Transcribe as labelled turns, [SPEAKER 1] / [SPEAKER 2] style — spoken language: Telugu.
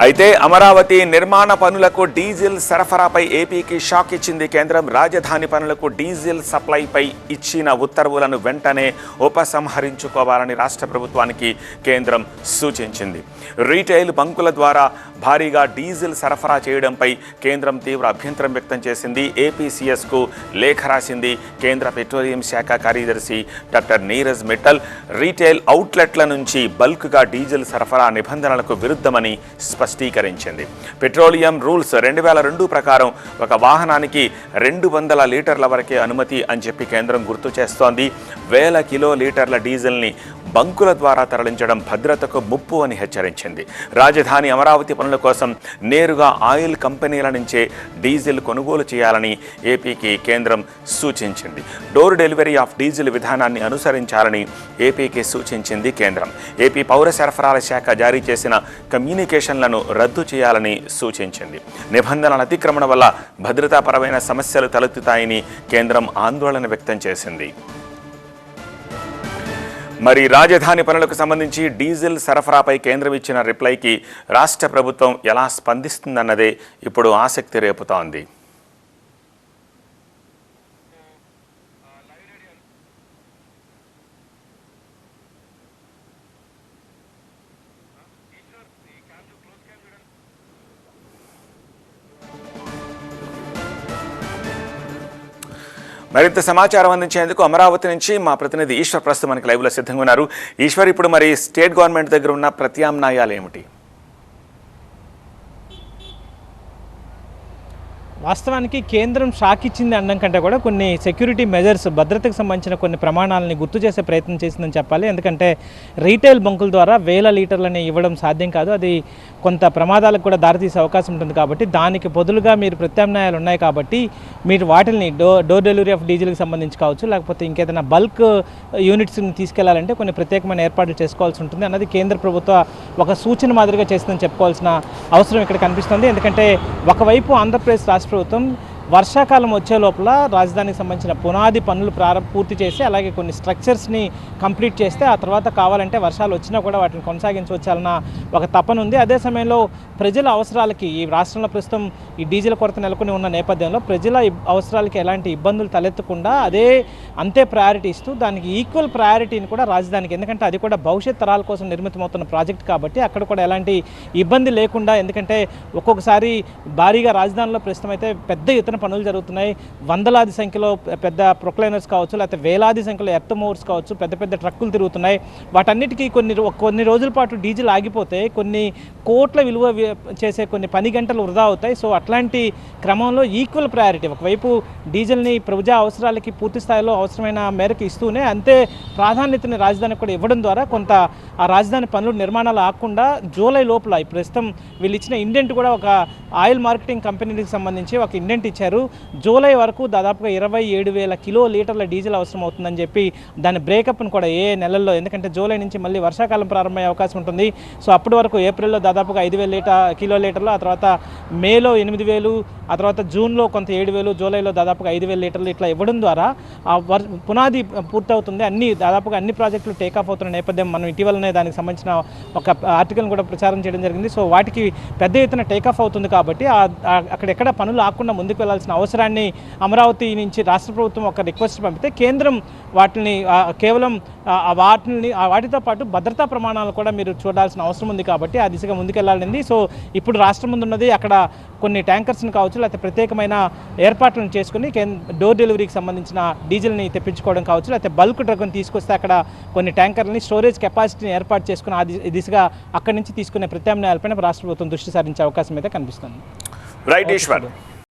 [SPEAKER 1] అయితే అమరావతి నిర్మాణ పనులకు డీజిల్ సరఫరాపై ఏపీకి షాక్ ఇచ్చింది కేంద్రం. రాజధాని పనులకు డీజిల్ సప్లైపై ఇచ్చిన ఉత్తర్వులను వెంటనే ఉపసంహరించుకోవాలని రాష్ట్ర ప్రభుత్వానికి కేంద్రం సూచించింది. రీటైల్ బంకుల ద్వారా భారీగా డీజిల్ సరఫరా చేయడంపై కేంద్రం తీవ్ర అభ్యంతరం వ్యక్తం చేసింది. ఏపీసీఎస్కు లేఖ రాసింది. కేంద్ర పెట్రోలియం శాఖ కార్యదర్శి డాక్టర్ నీరజ్ మిట్టల్ రీటైల్ అవుట్లెట్ల నుంచి బల్క్గా డీజిల్ సరఫరా నిబంధనలకు విరుద్ధమని స్పష్టీకరించింది. పెట్రోలియం రూల్స్ 2002 ప్రకారం ఒక వాహనానికి 200 లీటర్ల వరకే అనుమతి అని చెప్పి కేంద్రం గుర్తు చేస్తోంది. 1000 కిలోలీటర్ల డీజిల్ని బంకుల ద్వారా తరలించడం భద్రతకు ముప్పు అని హెచ్చరించింది. రాజధాని అమరావతి పనుల కోసం నేరుగా ఆయిల్ కంపెనీల నుంచే డీజిల్ కొనుగోలు చేయాలని ఏపీకి కేంద్రం సూచించింది. డోర్ డెలివరీ ఆఫ్ డీజిల్ విధానాన్ని అనుసరించాలని ఏపీకి సూచించింది కేంద్రం. ఏపీ పౌర సరఫరాల శాఖ జారీ చేసిన కమ్యూనికేషన్లను రద్దు చేయాలని సూచించింది. నిబంధనల అతిక్రమణ వల్ల భద్రతాపరమైన సమస్యలు తలెత్తుతాయని కేంద్రం ఆందోళన వ్యక్తం చేసింది. మరి రాజధాని పనులకు సంబంధించి డీజిల్ సరఫరాపై కేంద్రం ఇచ్చిన రిప్లైకి రాష్ట్ర ప్రభుత్వం ఎలా స్పందిస్తుందన్నదే ఇప్పుడు ఆసక్తి రేపుతోంది. మరింత సమాచారం అందించేందుకు అమరావతి నుంచి మా ప్రతినిధి ఈశ్వర్ ప్రస్తుతం మనకి లైవ్లో సిద్ధంగా ఉన్నారు. ఈశ్వర్, ఇప్పుడు మరి స్టేట్ గవర్నమెంట్ దగ్గర ఉన్న ప్రత్యామ్నాయాలు ఏమిటి?
[SPEAKER 2] వాస్తవానికి కేంద్రం షాక్ ఇచ్చింది అనడం కంటే కూడా కొన్ని సెక్యూరిటీ మెజర్స్, భద్రతకు సంబంధించిన కొన్ని ప్రమాణాలని గుర్తు చేసే ప్రయత్నం చేసిందని చెప్పాలి. ఎందుకంటే రీటైల్ బంకుల ద్వారా 1000 లీటర్లని ఇవ్వడం సాధ్యం కాదు. అది కొంత ప్రమాదాలకు కూడా దారితీసే అవకాశం ఉంటుంది. కాబట్టి దానికి బదులుగా మీరు ప్రత్యామ్నాయాలు ఉన్నాయి కాబట్టి మీరు వాటిని డోర్ డెలివరీ ఆఫ్ డీజిల్కి సంబంధించి కావచ్చు, లేకపోతే ఇంకేదైనా బల్క్ యూనిట్స్ని తీసుకెళ్లాలంటే కొన్ని ప్రత్యేకమైన ఏర్పాట్లు చేసుకోవాల్సి ఉంటుంది అన్నది కేంద్ర ప్రభుత్వ ఒక సూచన మాదిరిగా చేసిందని చెప్పుకోవాల్సిన అవసరం ఇక్కడ కనిపిస్తుంది. ఎందుకంటే ఒకవైపు ఆంధ్రప్రదేశ్ రాష్ట్ర ప్రభుత్వం వర్షాకాలం వచ్చే లోపల రాజధానికి సంబంధించిన పునాది పనులు పూర్తి చేసి అలాగే కొన్ని స్ట్రక్చర్స్ని కంప్లీట్ చేస్తే ఆ తర్వాత కావాలంటే వర్షాలు వచ్చినా కూడా వాటిని కొనసాగించవచ్చాలన్న ఒక తపన ఉంది. అదే సమయంలో ప్రజల అవసరాలకి ఈ రాష్ట్రంలో ప్రస్తుతం ఈ డీజిల్ కొరత నెలకొని ఉన్న నేపథ్యంలో ప్రజల అవసరాలకి ఎలాంటి ఇబ్బందులు తలెత్తకుండా అంతే ప్రయారిటీ ఇస్తూ దానికి ఈక్వల్ ప్రయారిటీని కూడా రాజధానికి, ఎందుకంటే అది కూడా భవిష్యత్ తరాల కోసం నిర్మితమవుతున్న ప్రాజెక్ట్ కాబట్టి అక్కడ కూడా ఎలాంటి ఇబ్బంది లేకుండా, ఎందుకంటే ఒక్కొక్కసారి భారీగా రాజధానిలో ప్రస్తుతం అయితే పెద్ద ఎత్తున పనులు జరుగుతున్నాయి. వందలాది సంఖ్యలో పెద్ద ప్రొక్లైనర్స్ కావచ్చు, లేకపోతే వేలాది సంఖ్యలో ఎర్త్ మూవర్స్ కావచ్చు, పెద్ద పెద్ద ట్రక్కులు తిరుగుతున్నాయి. వాటన్నిటికీ కొన్ని రోజుల పాటు డీజిల్ ఆగిపోతే కొన్ని కోట్ల విలువ చేసే కొన్ని పని గంటలు వృధా అవుతాయి. సో అట్లాంటి క్రమంలో ఈక్వల్ ప్రయారిటీ, ఒకవైపు డీజిల్ని ప్రజా అవసరాలకి పూర్తి స్థాయిలో అవసరమైన మేరకు ఇస్తూనే అంతే ప్రాధాన్యతని రాజధానికి కూడా ఇవ్వడం ద్వారా కొంత ఆ రాజధాని పనులు నిర్మాణాలు ఆగకుండా జూలై లోపల ప్రస్తుతం వీళ్ళు ఇచ్చిన ఇండెంట్ కూడా ఒక ఆయిల్ మార్కెటింగ్ కంపెనీకి సంబంధించి ఒక ఇండెంట్ ఇచ్చారు. జూలై వరకు దాదాపుగా 27,000 కిలోలీటర్ల డీజిల్ అవసరం అవుతుందని చెప్పి దాని బ్రేకప్ను కూడా ఏ నెలల్లో, ఎందుకంటే జూలై నుంచి మళ్ళీ వర్షాకాలం ప్రారంభమయ్యే అవకాశం ఉంటుంది. సో అప్పటి వరకు ఏప్రిల్లో దాదాపుగా 5,000 కిలోలీటర్లు, ఆ తర్వాత మేలో 8,000, ఆ తర్వాత జూన్లో కొంత 7,000, జూలైలో దాదాపుగా 5,000 లీటర్లు ఇట్లా ఇవ్వడం ద్వారా పునాది పూర్తవుతుంది. దాదాపుగా అన్ని ప్రాజెక్టులు టేకాఫ్ అవుతున్న నేపథ్యం మనం ఇటీవలనే దానికి సంబంధించిన ఒక ఆర్టికల్ని కూడా ప్రచారం చేయడం జరిగింది. సో వాటికి పెద్ద ఎత్తున టేకాఫ్ అవుతుంది కాబట్టి అక్కడెక్కడ పనులు ఆకుండా ముందుకు వెళ్లాల్సిన అవసరాన్ని అమరావతి నుంచి రాష్ట్ర ప్రభుత్వం ఒక రిక్వెస్ట్ పంపితే కేంద్రం వాటిని కేవలం వాటితో పాటు భద్రతా ప్రమాణాలు కూడా మీరు చూడాల్సిన అవసరం ఉంది కాబట్టి ఆ దిశగా ముందుకెళ్లాలండి. సో ఇప్పుడు రాష్ట్రం ముందు ఉన్నది అక్కడ కొన్ని ట్యాంకర్స్ని కావచ్చు, లేకపోతే ప్రత్యేకమైన ఏర్పాట్లను చేసుకుని డోర్ డెలివరీకి సంబంధించిన డీజిల్ని తెప్పించుకోవడం కావచ్చు, లేకపోతే బల్క్ డ్రగ్ని తీసుకొస్తే అక్కడ కొన్ని ట్యాంకర్లని స్టోరేజ్ కెపాసిటీని ఏర్పాటు చేసుకుని ఆ దిశగా అక్కడి నుంచి తీసుకునే ప్రత్యామ్నాయాలపైన రాష్ట్ర ప్రభుత్వం దృష్టి సారించే అవకాశం అయితే కనిపిస్తుంది.
[SPEAKER 1] రైట్ ఈశ్వర్.